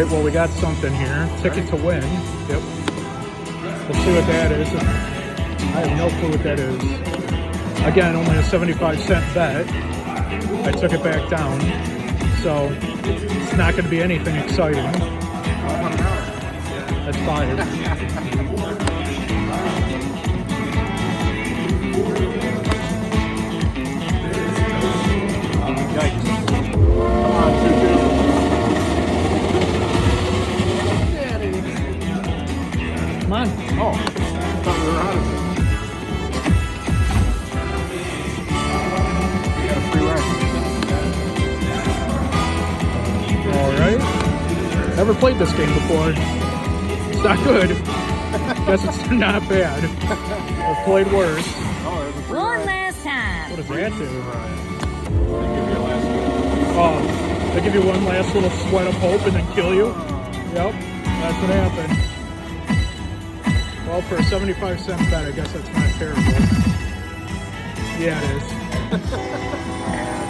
right, well, we got something here. Ticket to win. Yep. We'll see what that is. I have no clue what that is. Again, only a 75-cent bet. I took it back down. So it's not going to be anything exciting. That's $5. Come on. Oh, I thought we were out of it. We got a free ride. All right. Never played this game before. It's not good. Guess it's not bad. I've played worse. Oh, there's a free One ride. last time. What does that do? They give you a last one. Oh, they give you one last little sweat of hope and then kill you? Yep, that's what happened. Well, for a 75-cent bet, I guess that's not terrible. Yeah, it is.